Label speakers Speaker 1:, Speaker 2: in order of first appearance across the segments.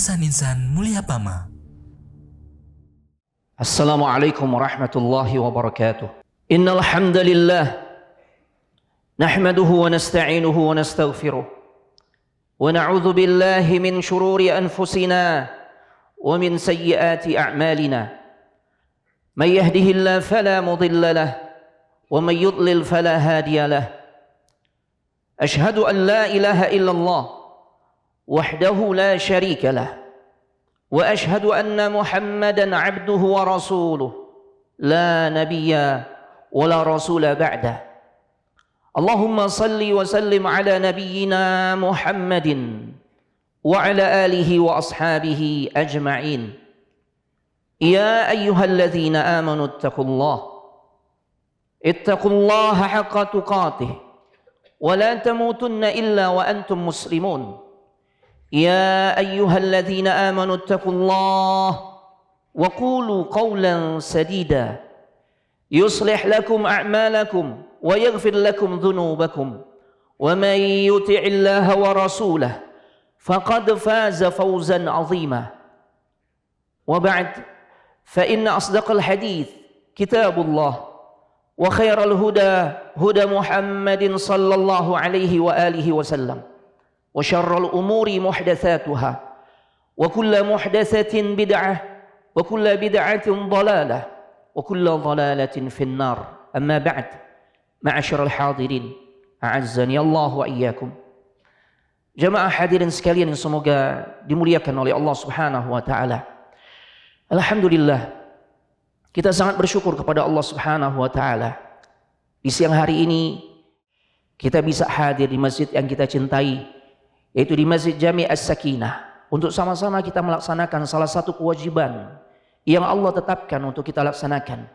Speaker 1: Insan-insan mulia Pama.
Speaker 2: Assalamualaikum warahmatullahi wabarakatuh. Innal hamdalillah nahmaduhu wa nasta'inuhu wa nastaghfiruh wa na'udzu billahi min shururi anfusina wa min sayyiati a'malina. May yahdihillahu fala mudilla lahu wa may yudlil fala hadiya lahu. Ashhadu an la ilaha illallah wahdahu la syarika lah wa ashhadu anna Muhammadan abduhu wa rasuluh la nabiyya wa la rasula ba'dah. Allahumma salli wa sallim ala nabiyyina Muhammadin wa ala alihi wa ashabihi ajma'in. Ya ayyuhalladzina amanu ittaqullaha haqqa tuqatih wa la tamutunna illa wa antum muslimun. يا أيها الذين آمنوا اتقوا الله وقولوا قولا سديدا يصلح لكم أعمالكم ويغفر لكم ذنوبكم ومن يطع الله ورسوله فقد فاز فوزا عظيما. وبعد فإن أصدق الحديث كتاب الله وخير الهدى هدى محمد صلى الله عليه وآله وسلم wa syarrul umuri muhdatsatuha wa kullu muhdatsatin bid'ah wa kullu bid'atin dhalalah wa kullu dhalalatin finnar. Amma ba'd. Ma'asyiral hadirin, a'azzani Allah wa iyyakum. Jamaah hadirin sekalian yang semoga dimuliakan oleh Allah Subhanahu wa taala. Alhamdulillah, kita sangat bersyukur kepada Allah Subhanahu wa taala. Di siang hari ini kita bisa hadir di masjid yang kita cintai, yaitu di Masjid Jami' As-Sakinah, untuk sama-sama kita melaksanakan salah satu kewajiban yang Allah tetapkan untuk kita laksanakan,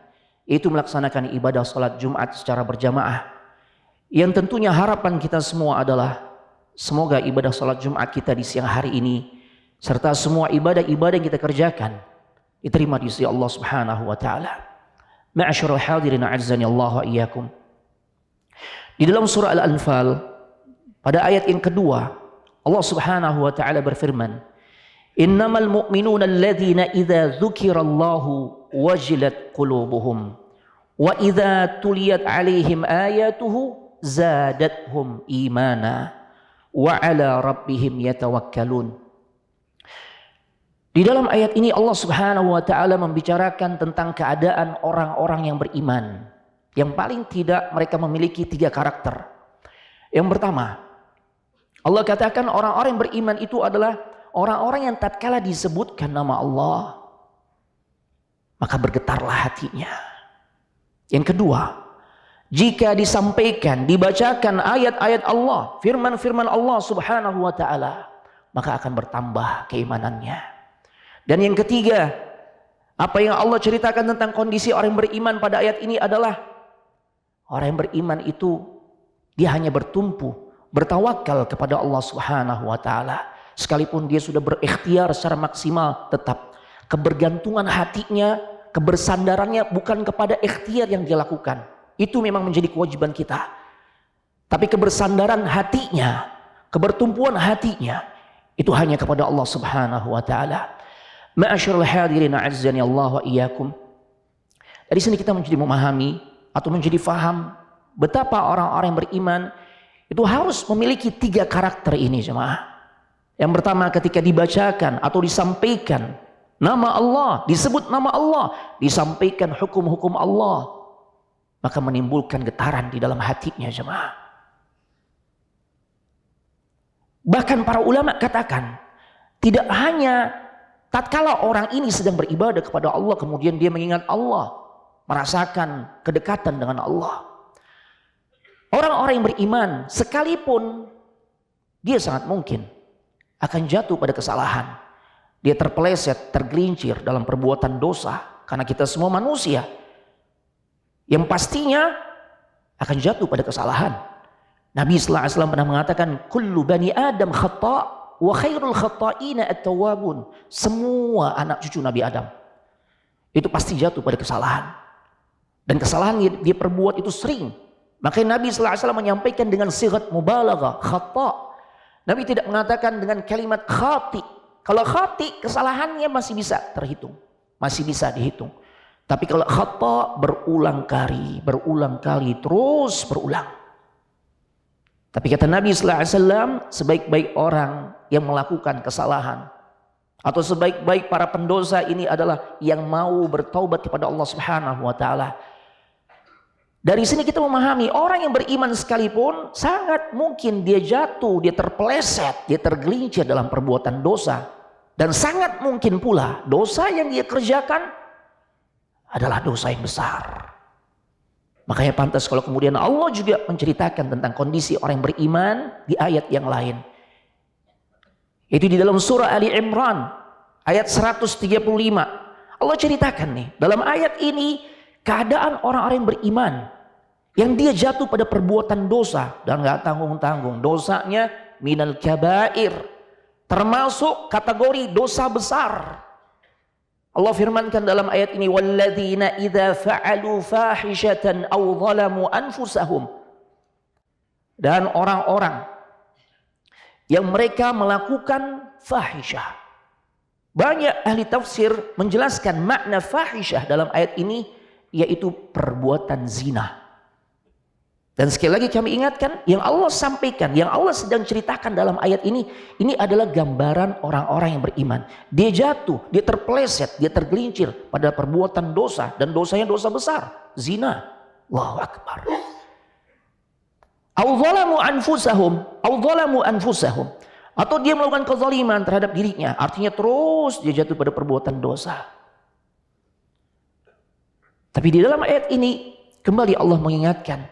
Speaker 2: yaitu melaksanakan ibadah salat Jumat secara berjamaah. Yang tentunya harapan kita semua adalah semoga ibadah salat Jumat kita di siang hari ini serta semua ibadah-ibadah yang kita kerjakan diterima di sisi Allah Subhanahu wa taala. Ma'asyiral hadirin a'azzani Allah wa iyyakum. Di dalam surah Al-Anfal pada ayat yang kedua, Allah Subhanahu wa taala berfirman, "Innamal mu'minuna alladzina idza dzukirallahu wajilat qulubuhum wa idza tuliyat 'alaihim ayatuhu zadatuhum imana wa 'ala rabbihim yatawakkalun." Di dalam ayat ini Allah Subhanahu wa taala membicarakan tentang keadaan orang-orang yang beriman, yang paling tidak mereka memiliki 3 karakter. Yang pertama, Allah katakan orang-orang yang beriman itu adalah orang-orang yang tatkala disebutkan nama Allah, maka bergetarlah hatinya. Yang kedua, jika disampaikan, dibacakan ayat-ayat Allah, firman-firman Allah Subhanahu wa taala, maka akan bertambah keimanannya. Dan yang ketiga, apa yang Allah ceritakan tentang kondisi orang yang beriman pada ayat ini adalah orang yang beriman itu dia hanya bertawakal kepada Allah Subhanahu wa taala. Sekalipun dia sudah berikhtiar secara maksimal, tetap kebergantungan hatinya, kebersandarannya bukan kepada ikhtiar yang dia lakukan. Itu memang menjadi kewajiban kita. Tapi kebersandaran hatinya, kebertumpuan hatinya itu hanya kepada Allah Subhanahu wa taala. Ma'asyiral hadirin a'azzani Allah wa iyyakum. Dari sini kita menjadi memahami atau menjadi faham betapa orang-orang yang beriman itu harus memiliki 3 karakter ini, jemaah. Yang pertama, ketika dibacakan atau disampaikan nama Allah, disebut nama Allah, disampaikan hukum-hukum Allah, maka menimbulkan getaran di dalam hatinya, jemaah. Bahkan para ulama katakan, tidak hanya tatkala orang ini sedang beribadah kepada Allah kemudian dia mengingat Allah, merasakan kedekatan dengan Allah. Orang-orang yang beriman sekalipun dia sangat mungkin akan jatuh pada kesalahan. Dia terpeleset, tergelincir dalam perbuatan dosa. Karena kita semua manusia yang pastinya akan jatuh pada kesalahan. Nabi sallallahu alaihi wasallam pernah mengatakan, "Kullu bani Adam khata' wa khairul khata'ina at-tawwabun." Semua anak cucu Nabi Adam itu pasti jatuh pada kesalahan. Dan kesalahan yang dia perbuat itu sering. Makanya Nabi sallallahu alaihi wasallam menyampaikan dengan sighat mubalaghah, khata'. Nabi tidak mengatakan dengan kalimat khati. Kalau khati, kesalahannya masih bisa terhitung. Masih bisa dihitung. Tapi kalau khata berulang kali, terus berulang. Tapi kata Nabi sallallahu alaihi wasallam, sebaik-baik orang yang melakukan kesalahan atau sebaik-baik para pendosa ini adalah yang mau bertaubat kepada Allah Subhanahu wa taala. Dari sini kita memahami orang yang beriman sekalipun sangat mungkin dia jatuh, dia terpeleset, dia tergelincir dalam perbuatan dosa. Dan sangat mungkin pula dosa yang dia kerjakan adalah dosa yang besar. Makanya pantas kalau kemudian Allah juga menceritakan tentang kondisi orang yang beriman di ayat yang lain. Itu di dalam surah Ali Imran ayat 135. Allah ceritakan nih, dalam ayat ini keadaan orang-orang yang beriman yang dia jatuh pada perbuatan dosa dan gak tanggung-tanggung. Dosanya minal kabair, termasuk kategori dosa besar. Allah firmankan dalam ayat ini, walladzina idza fa'alu fahishatan aw zalamu anfusahum, dan orang-orang yang mereka melakukan fahisyah. Banyak ahli tafsir menjelaskan makna fahisyah dalam ayat ini yaitu perbuatan zina. Dan sekali lagi kami ingatkan, yang Allah sampaikan, yang Allah sedang ceritakan dalam ayat ini adalah gambaran orang-orang yang beriman. Dia jatuh, dia terpeleset, dia tergelincir pada perbuatan dosa, dan dosanya dosa besar, zina. Allahu Akbar. Au zalamu anfusahum, atau dia melakukan kezaliman terhadap dirinya, artinya terus dia jatuh pada perbuatan dosa. Tapi di dalam ayat ini kembali Allah mengingatkan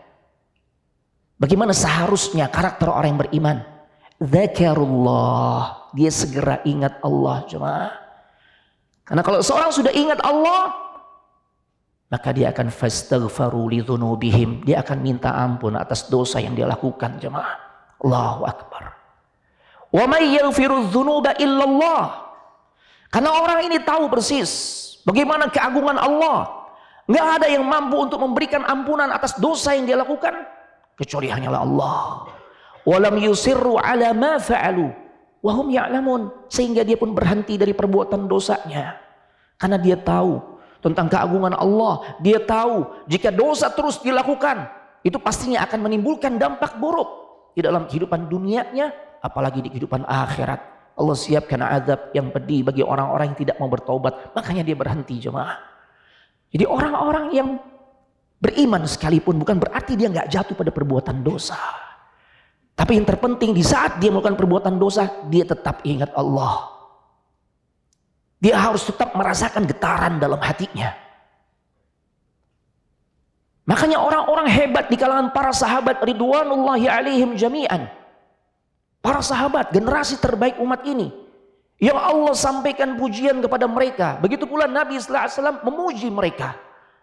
Speaker 2: bagaimana seharusnya karakter orang yang beriman. Dzakarullah, dia segera ingat Allah, jemaah. Karena kalau seorang sudah ingat Allah, maka dia akan fastaghfaru lidzunubihim, dia akan minta ampun atas dosa yang dia lakukan, jemaah. Allahu Akbar. Wa may yaghfiru dzunuba illallah. Karena orang ini tahu persis bagaimana keagungan Allah. Enggak ada yang mampu untuk memberikan ampunan atas dosa yang dia lakukan kecuali hanyalah Allah. Walam yusirru ala ma fa'alu wa hum ya'lamun, sehingga dia pun berhenti dari perbuatan dosanya karena dia tahu tentang keagungan Allah. Dia tahu jika dosa terus dilakukan itu pastinya akan menimbulkan dampak buruk di dalam kehidupan dunianya, apalagi di kehidupan akhirat. Allah siapkan azab yang pedih bagi orang-orang yang tidak mau bertaubat, makanya dia berhenti, jemaah. Jadi orang-orang yang beriman sekalipun bukan berarti dia nggak jatuh pada perbuatan dosa. Tapi yang terpenting di saat dia melakukan perbuatan dosa, dia tetap ingat Allah. Dia harus tetap merasakan getaran dalam hatinya. Makanya orang-orang hebat di kalangan para sahabat ridwanullahi alaihim jami'an, para sahabat generasi terbaik umat ini, yang Allah sampaikan pujian kepada mereka. Begitu pula Nabi sallallahu alaihi wasallam memuji mereka.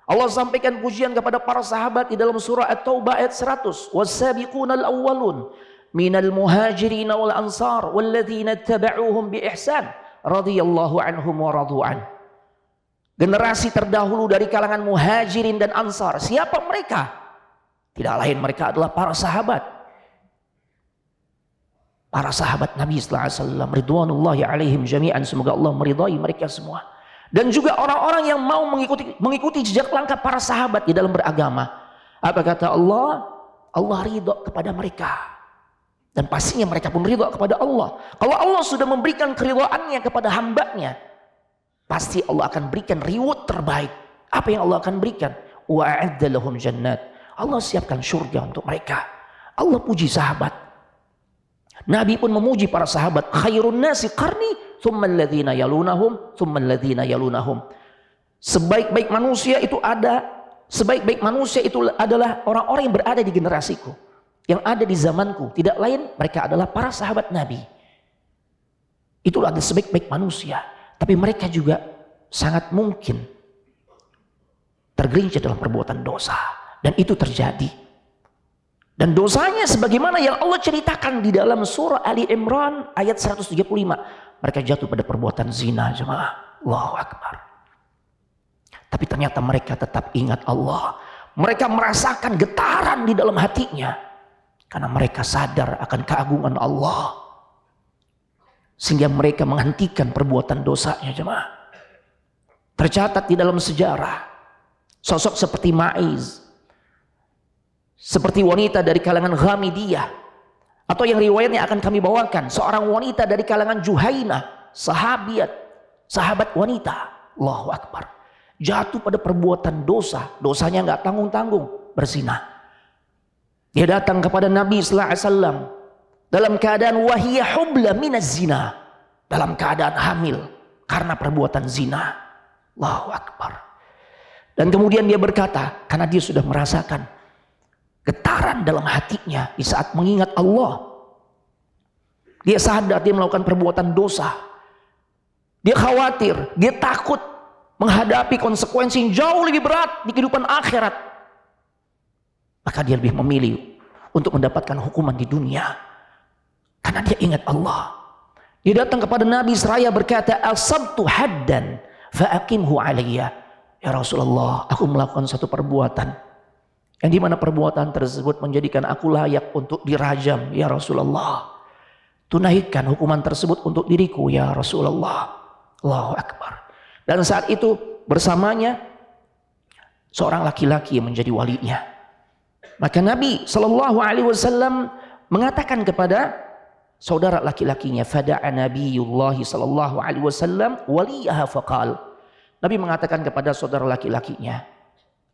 Speaker 2: Allah sampaikan pujian kepada para sahabat di dalam surah At-Taubah ayat 100. Was-sabiqunal awwalun minal muhajirin wal ansar walladzina ittaba'uuhum bi ihsan radhiyallahu anhum wa radu'an. Generasi terdahulu dari kalangan muhajirin dan ansar. Siapa mereka? Tidak lain mereka adalah para sahabat. Para sahabat Nabi sallallahu alaihi wasallam ridwanullahi alaihim jami'an, semoga Allah meridai mereka semua. Dan juga orang-orang yang mau mengikuti jejak langkah para sahabat di dalam beragama. Apa kata Allah? Allah ridha kepada mereka. Dan pastinya mereka pun ridha kepada Allah. Kalau Allah sudah memberikan keridhaannya kepada hambanya, pasti Allah akan berikan reward terbaik. Apa yang Allah akan berikan? Wa a'adda lahum jannat. Allah siapkan surga untuk mereka. Allah puji sahabat. Nabi pun memuji para sahabat. Khairun nasi qarni thumma alladhina yalunahum thumma alladhina yalunahum. Sebaik-baik manusia itu adalah orang-orang yang berada di generasiku, yang ada di zamanku. Tidak lain mereka adalah para sahabat Nabi. Itulah ada sebaik-baik manusia. Tapi mereka juga sangat mungkin tergelincir dalam perbuatan dosa. Dan itu terjadi. Dan dosanya sebagaimana yang Allah ceritakan di dalam surah Ali Imran ayat 135. Mereka jatuh pada perbuatan zina, jemaah. Allahu Akbar. Tapi ternyata mereka tetap ingat Allah. Mereka merasakan getaran di dalam hatinya. Karena mereka sadar akan keagungan Allah. sehingga mereka menghentikan perbuatan dosanya jemaah. Tercatat di dalam sejarah sosok seperti Ma'iz, seperti wanita dari kalangan Ghamidiyah, atau yang riwayatnya akan kami bawakan, seorang wanita dari kalangan Juhainah, sahabat wanita, Allahu Akbar, jatuh pada perbuatan dosa, dosanya nggak tanggung-tanggung, berzina. Dia datang kepada Nabi sallallahu alaihi wasallam dalam keadaan wahiyah hubla minaz zina, dalam keadaan hamil karena perbuatan zina. Allahu Akbar. Dan kemudian dia berkata, karena dia sudah merasakan getaran dalam hatinya di saat mengingat Allah. Dia sadar dia melakukan perbuatan dosa. Dia khawatir, dia takut menghadapi konsekuensi yang jauh lebih berat di kehidupan akhirat. Maka dia lebih memilih untuk mendapatkan hukuman di dunia. Karena dia ingat Allah. Dia datang kepada Nabi seraya berkata, asabtu haddan fa'aqimhu alayya. Ya Rasulullah, aku melakukan satu perbuatan yang dimana perbuatan tersebut menjadikan aku layak untuk dirajam. Ya Rasulullah, tunaikan hukuman tersebut untuk diriku ya Rasulullah. Allahu Akbar. Dan saat itu bersamanya seorang laki-laki yang menjadi walinya. Maka Nabi Shallallahu Alaihi Wasallam mengatakan kepada saudara laki-lakinya, fada'a Nabiyullah Shallallahu Alaihi Wasallam waliyaha faqal. Nabi mengatakan kepada saudara laki-lakinya,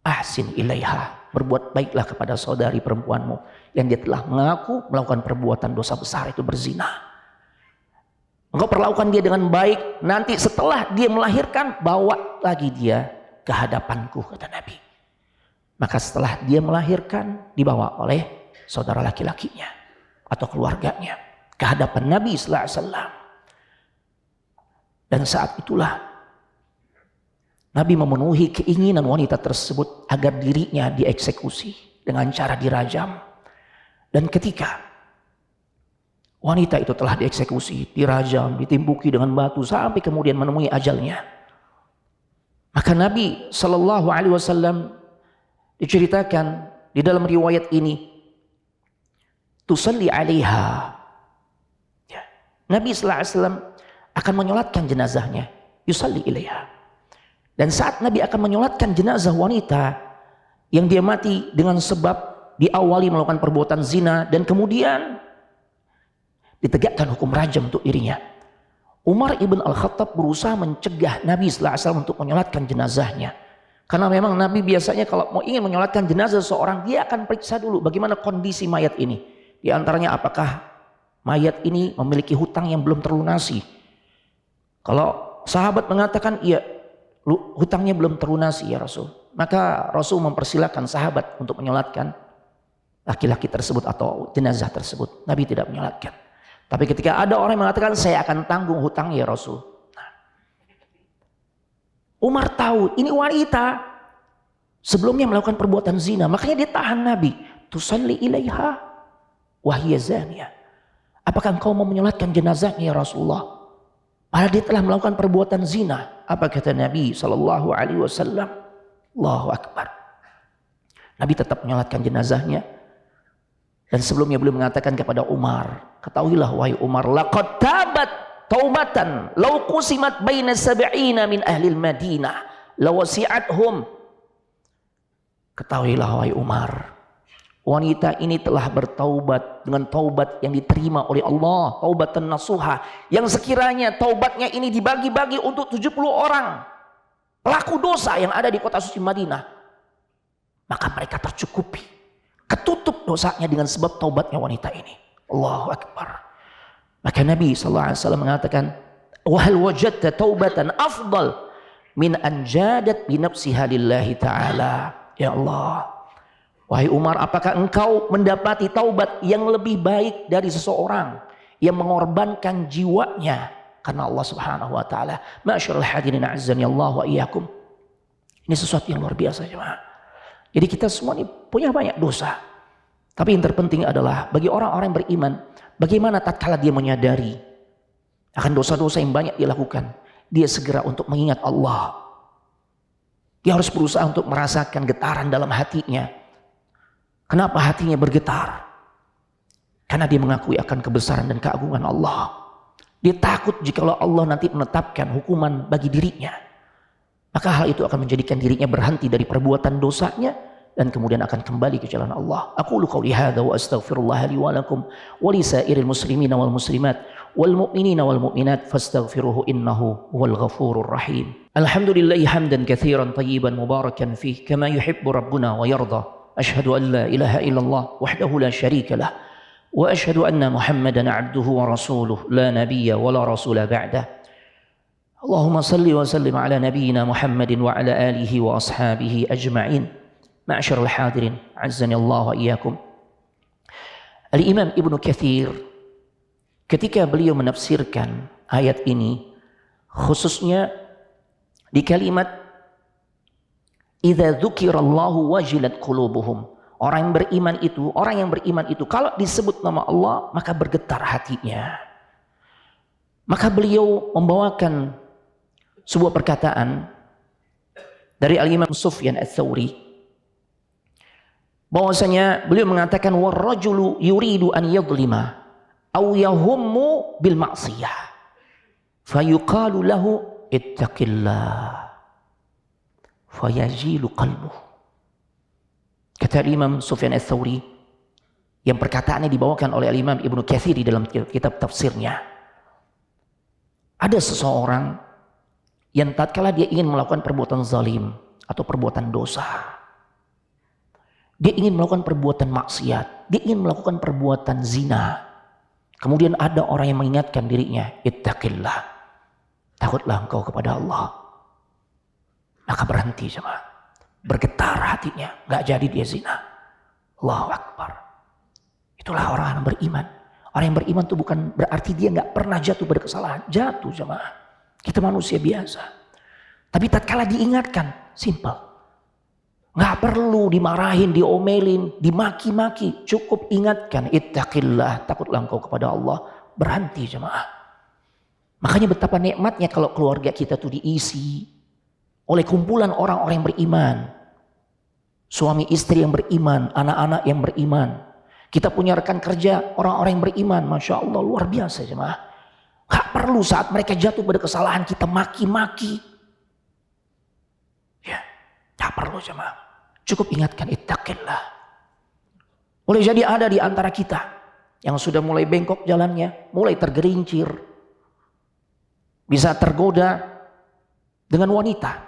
Speaker 2: ahsin ilaiha, berbuat baiklah kepada saudari perempuanmu yang dia telah mengaku melakukan perbuatan dosa besar, itu berzina. Engkau perlakukan dia dengan baik, nanti setelah dia melahirkan bawa lagi dia ke hadapanku, kata Nabi. Maka setelah dia melahirkan dibawa oleh saudara laki-lakinya atau keluarganya ke hadapan Nabi sallallahu alaihi wasallam. Dan saat itulah Nabi memenuhi keinginan wanita tersebut agar dirinya dieksekusi dengan cara dirajam. Dan ketika wanita itu telah dieksekusi, dirajam, ditimbuki dengan batu sampai kemudian menemui ajalnya, maka Nabi Shallallahu Alaihi Wasallam diceritakan di dalam riwayat ini, tusalli alaiha. Ya. Nabi Sallallahu Alaihi Wasallam akan menyolatkan jenazahnya, yusalli ilaiha. Dan saat Nabi akan menyolatkan jenazah wanita yang dia mati dengan sebab diawali melakukan perbuatan zina dan kemudian ditegakkan hukum rajam untuk dirinya, Umar ibn al-Khattab berusaha mencegah Nabi sallallahu alaihi wasallam untuk menyolatkan jenazahnya. Karena memang Nabi biasanya kalau mau ingin menyolatkan jenazah seorang, dia akan periksa dulu bagaimana kondisi mayat ini. Di antaranya apakah mayat ini memiliki hutang yang belum terlunasi. Kalau sahabat mengatakan iya, hutangnya belum terlunasi ya Rasul, maka Rasul mempersilahkan sahabat untuk menyolatkan laki-laki tersebut atau jenazah tersebut. Nabi tidak menyolatkan. Tapi ketika ada orang yang mengatakan saya akan tanggung hutang ya Rasul, nah, Umar tahu ini wanita sebelumnya melakukan perbuatan zina, makanya dia tahan Nabi. Tusalli ilaiha wa hiya zaniyah. Apakah engkau mau menyolatkan jenazahnya ya Rasulullah? Padahal dia telah melakukan perbuatan zina. Apa kata Nabi Sallallahu Alaihi Wasallam? Allahu Akbar. Nabi tetap menyolatkan jenazahnya. Dan sebelumnya beliau mengatakan kepada Umar, ketahuilah wahai Umar, laqad tabat taubatan law qusimat baina sab'ina min ahli al-Madinah lawasi'athum. Ketahuilah wahai Umar, wanita ini telah bertaubat dengan taubat yang diterima oleh Allah, taubatan nasuha, yang sekiranya taubatnya ini dibagi-bagi untuk 70 orang pelaku dosa yang ada di kota suci Madinah, maka mereka tercukupi, ketutup dosanya dengan sebab taubatnya wanita ini. Allahu Akbar. Maka Nabi SAW mengatakan, wahal wajadta taubatan afdal min anjadat binafsiha lillahi ta'ala. Ya Allah, wahai Umar, apakah engkau mendapati taubat yang lebih baik dari seseorang yang mengorbankan jiwanya karena Allah Subhanahu wa taala? Masyaallah hadirin azzani Allah wa iyyakum. Ini sesuatu yang luar biasa jemaah. Jadi kita semua ini punya banyak dosa. Tapi yang terpenting adalah bagi orang-orang yang beriman, bagaimana tatkala dia menyadari akan dosa-dosa yang banyak dia lakukan, dia segera untuk mengingat Allah. Dia harus berusaha untuk merasakan getaran dalam hatinya. Kenapa hatinya bergetar? Karena dia mengakui akan kebesaran dan keagungan Allah. Dia takut jikalau Allah nanti menetapkan hukuman bagi dirinya. Maka hal itu akan menjadikan dirinya berhenti dari perbuatan dosanya dan kemudian akan kembali ke jalan Allah. Aqulu qouli hadza wa astaghfirullah li wa lakum wa li sairil muslimina wal muslimat wal mu'minina wal mu'minat fastaghfiruhu innahu huwal ghafurur rahim. Alhamdulillah hamdan katsiran tayyiban mubarakan fih kama yuhibbu rabbuna wa yarda. Asyhadu an la ilaha illallah wahdahu la syarika lah wa asyhadu anna Muhammadan 'abduhu wa rasuluh la nabiyya wa la rasula ba'dah. Allahumma salli wa sallim ala nabiyyina Muhammadin wa ala alihi wa ashabihi ajma'in. Ma'syarul hadirin, azzani Allah wa iyyakum. Al-Imam Ibnu Katsir ketika beliau menafsirkan ayat ini, khususnya di kalimat idza dzukirallahu wajilat qulubuhum. Orang yang beriman itu kalau disebut nama Allah maka bergetar hatinya. Maka beliau membawakan sebuah perkataan dari Al-Imam Sufyan Ats-Tsauri bahwasanya beliau mengatakan warrajulu yuridu an yadhlima aw yahummu bil ma'siyah fayuqalu lahu ittaqillah fayajilu qalbuhu. Kata Imam Sufyan Ats-Tsauri yang perkataannya dibawakan oleh Imam Ibnu Katsir di dalam kitab tafsirnya. Ada seseorang yang tatkala dia ingin melakukan perbuatan zalim atau perbuatan dosa, dia ingin melakukan perbuatan maksiat, dia ingin melakukan perbuatan zina, kemudian ada orang yang mengingatkan dirinya, ittaqillah, takutlah engkau kepada Allah, maka berhenti jemaah, bergetar hatinya, gak jadi dia zina. Allahu Akbar. Itulah orang yang beriman. Orang yang beriman itu bukan berarti dia gak pernah jatuh pada kesalahan. Jatuh jemaah. Kita manusia biasa. Tapi tatkala diingatkan, simple. Gak perlu dimarahin, diomelin, dimaki-maki. Cukup ingatkan, ittaqillah, takutlah engkau kepada Allah. Berhenti jemaah. Makanya betapa nikmatnya kalau keluarga kita tuh diisi oleh kumpulan orang-orang yang beriman. Suami istri yang beriman, anak-anak yang beriman. Kita punya rekan kerja orang-orang yang beriman. Masya Allah luar biasa jemaah. Gak perlu saat mereka jatuh pada kesalahan kita maki-maki. Ya, gak perlu jemaah. Cukup ingatkan ittaqillah. Boleh jadi ada di antara kita yang sudah mulai bengkok jalannya, mulai tergerincir, bisa tergoda dengan wanita.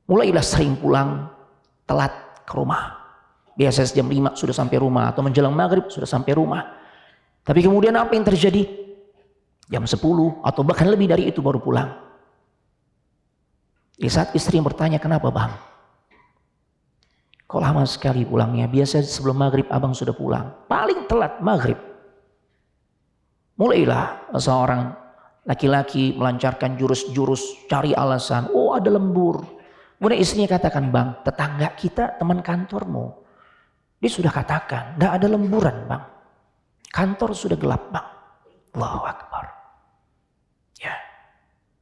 Speaker 2: Mulailah sering pulang telat ke rumah. Biasanya jam 5 sudah sampai rumah atau menjelang maghrib sudah sampai rumah. Tapi kemudian apa yang terjadi? Jam 10 atau bahkan lebih dari itu baru pulang. Di saat istri yang bertanya, kenapa bang? Kok lama sekali pulangnya? Biasanya sebelum maghrib abang sudah pulang. Paling telat maghrib. Mulailah seorang laki-laki melancarkan jurus-jurus cari alasan. Oh ada lembur. Kemudian istrinya katakan, bang tetangga kita teman kantormu. Dia sudah katakan, gak ada lemburan bang. Kantor sudah gelap bang. Allahu Akbar. Ya.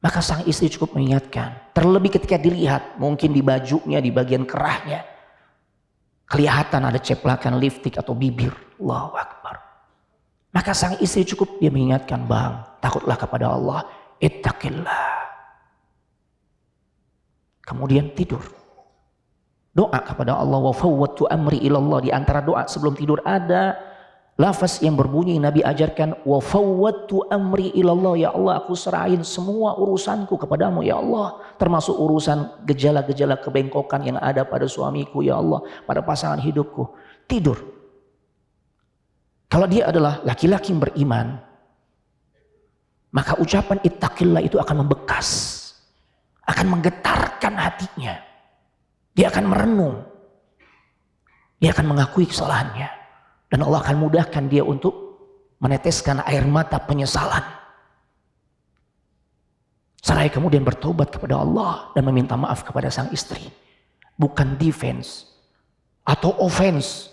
Speaker 2: Maka sang istri cukup mengingatkan. Terlebih ketika dilihat. Mungkin di bajunya, di bagian kerahnya. Kelihatan ada ceplakan lipstik atau bibir. Allahu Akbar. Maka sang istri cukup dia mengingatkan. Bang, takutlah kepada Allah. Ittaqillah. Kemudian tidur. Doa kepada Allah. Wa fawwadtu amri ilallah. Di antara doa sebelum tidur ada lafaz yang berbunyi Nabi ajarkan, wa fawwadtu amri ilallah, ya Allah aku serahin semua urusanku kepadamu ya Allah, termasuk urusan gejala-gejala kebengkokan yang ada pada suamiku ya Allah, pada pasangan hidupku. Tidur. Kalau dia adalah laki-laki yang beriman, maka ucapan ittaqillah itu akan membekas, akan menggetarkan hatinya. Dia akan merenung, dia akan mengakui kesalahannya. Dan Allah akan mudahkan dia untuk meneteskan air mata penyesalan. Seraya kemudian bertobat kepada Allah dan meminta maaf kepada sang istri. Bukan defense atau offense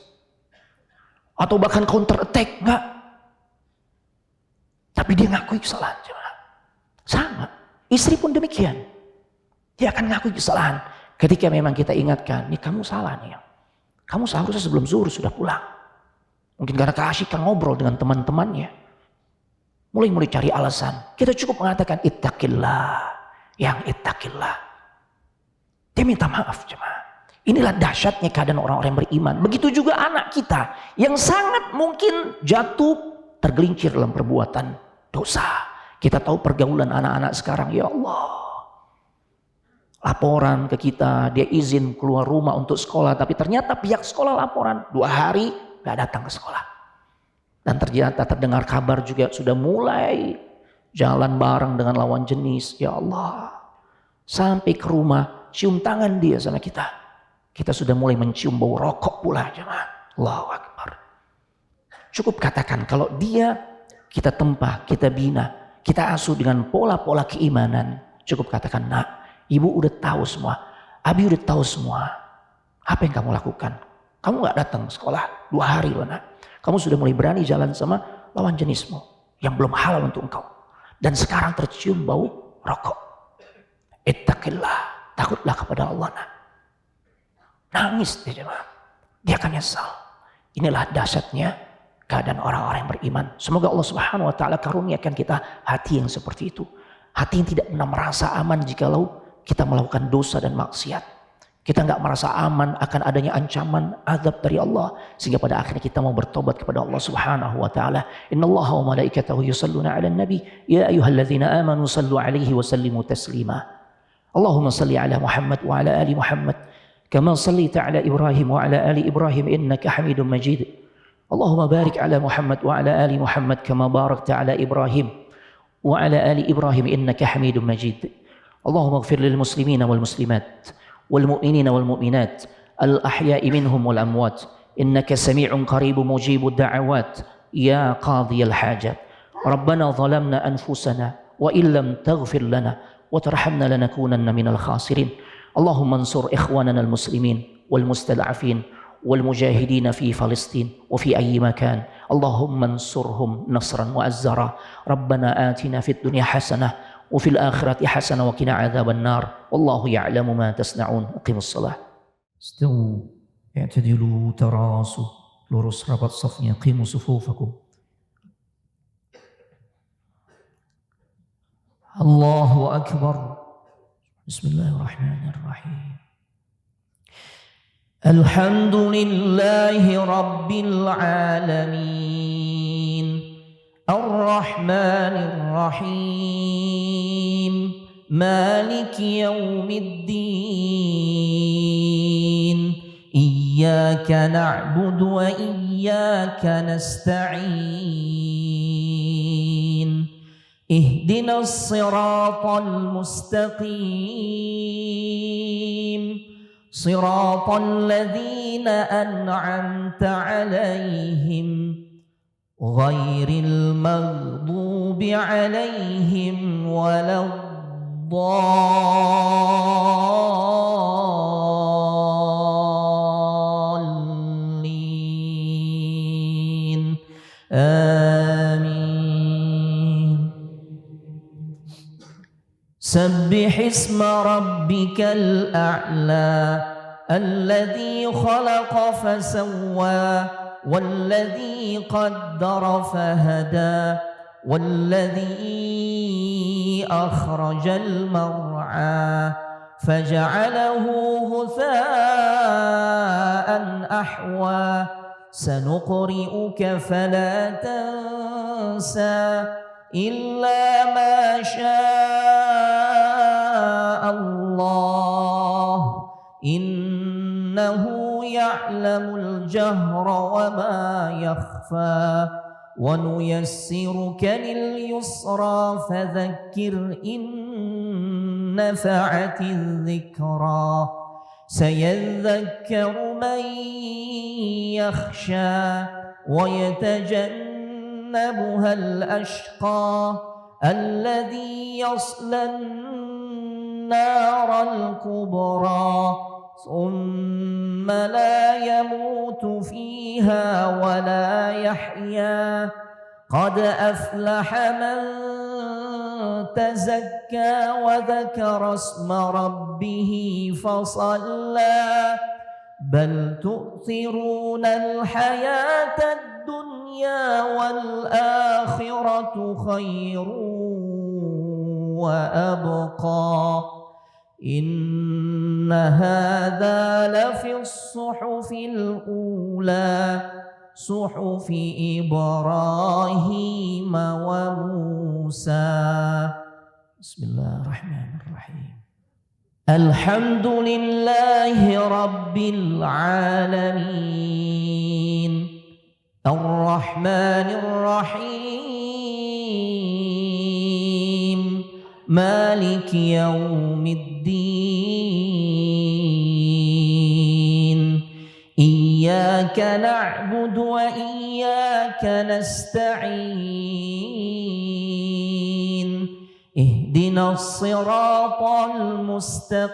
Speaker 2: atau bahkan counter attack, enggak. Tapi dia ngakui kesalahan. Sama, istri pun demikian. Dia akan ngakui kesalahan ketika memang kita ingatkan, nih kamu salah nih. Kamu seharusnya sebelum zuhur sudah pulang. Mungkin karena keasyikan ngobrol dengan teman-temannya. mulai cari alasan. Kita cukup mengatakan ittaqillah, yang ittaqillah. Dia minta maaf jemaah. Inilah dahsyatnya keadaan orang-orang yang beriman. Begitu juga anak kita yang sangat mungkin jatuh tergelincir dalam perbuatan dosa. Kita tahu pergaulan anak-anak sekarang, ya Allah. Laporan ke kita, dia izin keluar rumah untuk sekolah, tapi ternyata pihak sekolah laporan 2 hari gak datang ke sekolah. Dan ternyata terdengar kabar juga sudah mulai jalan bareng dengan lawan jenis, ya Allah. Sampai ke rumah, cium tangan dia sama kita. Kita sudah mulai mencium bau rokok pula jemaah. Allahu Akbar. Cukup katakan kalau dia kita tempa, kita bina, kita asuh dengan pola-pola keimanan. Cukup katakan, nak, ibu udah tahu semua, abi udah tahu semua. Apa yang kamu lakukan? Kamu gak datang ke sekolah 2 hari loh nak. Kamu sudah mulai berani jalan sama lawan jenismu yang belum halal untuk engkau. Dan sekarang tercium bau rokok. Ittaqillah, takutlah kepada Allah nak. Nangis dia jemaah. Dia akan nyesal. Inilah dahsyatnya keadaan orang-orang yang beriman. Semoga Allah Subhanahu wa taala karuniakan kita hati yang seperti itu. Hati yang tidak pernah merasa aman jikalau kita melakukan dosa dan maksiat. Kita nggak merasa aman akan adanya ancaman azab dari Allah, sehingga pada akhirnya kita mau bertobat kepada Allah Subhanahu wa taala. Innallaha wa malaikatahu yusalluna 'alan nabi ya ayyuhalladzina amanu sallu 'alaihi wa sallimu taslima. Allahumma salli 'ala Muhammad wa 'ala ali Muhammad kama sallaita 'ala Ibrahim wa 'ala ali Ibrahim innaka Hamidum Majid. Allahumma barik 'ala Muhammad wa 'ala ali Muhammad kama barakta 'ala Ibrahim wa 'ala ali Ibrahim innaka Hamidum Majid. Allahumma ighfir lil muslimina wal muslimat والمؤمنين والمؤمنات الأحياء منهم والأموات إنك سميع قريب مجيب الدعوات يا قاضي الحاجات ربنا ظلمنا أنفسنا وإن لم تغفر لنا وترحمنا لنكونن من الخاسرين اللهم انصر إخواننا المسلمين والمستضعفين والمجاهدين في فلسطين وفي أي مكان اللهم انصرهم نصرا وأزرا ربنا آتنا في الدنيا حسنة وفي الآخرة حسنة وقنا عذاب النار والله يعلم ما تصنعون أقيموا الصلاة استووا اعتدلوا تراصوا lurus rapat safnya qimu sufufakum Allahu Akbar Bismillahirrahmanirrahim Alhamdulillahi Rabbil Alamin الرحمن الرحيم مالك يوم الدين إياك نعبد وإياك نستعين اهدنا الصراط المستقيم صراط الذين أنعمت عليهم غير المغضوب عليهم ولا الضالين آمين سبح اسم ربك الأعلى الذي خلق فسوى والذي قدر فهدى والذي أخرج المرعى فجعله غثاء أحوى سنقرئك فلا تنسى إلا ما شاء الله إنه يعلم الجهر وما يخفى ونيسرك لليسرى فذكر إن نفعت الذكرى سيذكر من يخشى ويتجنبها الأشقى الذي يصلى النار الكبرى ثم لا يموت فيها ولا يحيا قد أفلح من تزكى وذكر اسم ربه فصلى بل تؤثرون الحياة الدنيا والآخرة خير وأبقى إن هذا لفي الصحف الأولى صحف إبراهيم وموسى. بسم الله الرحمن الرحيم. الحمد لله رب العالمين الرحمن الرحيم مالك يوم الدين إياك نعبد وإياك نستعين اهدنا الصراط المستقيم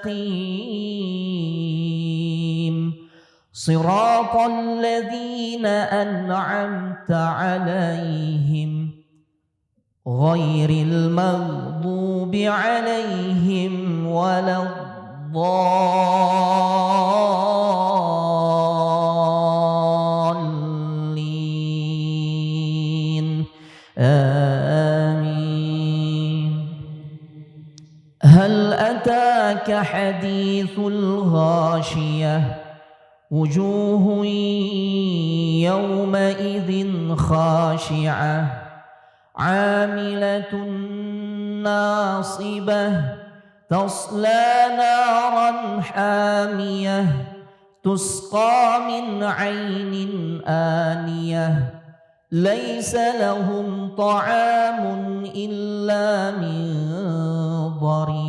Speaker 2: صراط الذين أنعمت عليهم غير المغضوب عليهم ولا الضالين آمين. هل أتاك حديث الغاشية وجوه يومئذ خاشعة عاملة ناصبة تصلى نارا حامية تسقى من عين آنية ليس لهم طعام إلا من ضريع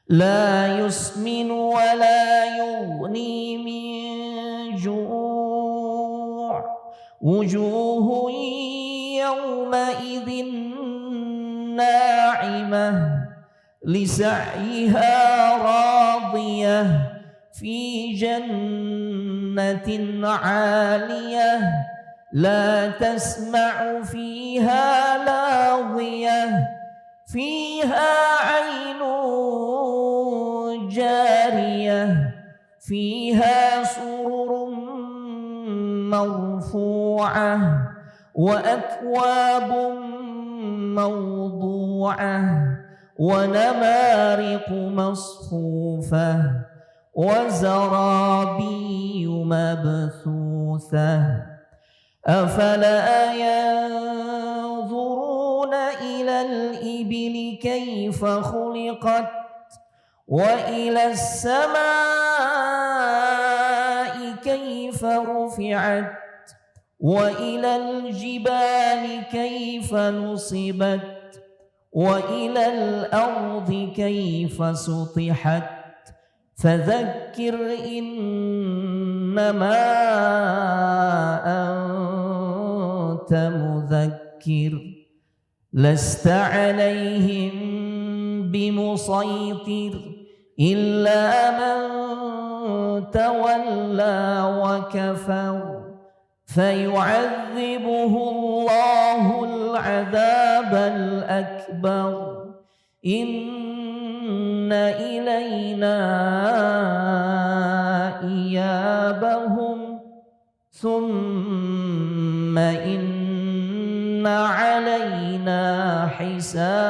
Speaker 2: لا يسمن ولا يغني من جوع وجوه يومئذ ناعمة لسعيها راضية في جنة عالية لا تسمع فيها لاغية فيها عين جارية فيها سرر مرفوعة وأكواب موضوعة ونمارق مصفوفة وزرابي مبثوثة أفلا ينظرون إلى الإبل كيف خلقت وإلى السماء كيف رفعت وإلى الجبال كيف نصبت وإلى الأرض كيف سطحت فذكر إنما أنت مذكر لست عليهم بمسيطر إلا من تولى وكفر فيعذبه الله العذاب الأكبر إن إلينا إيابهم ثم إن علينا حسابهم.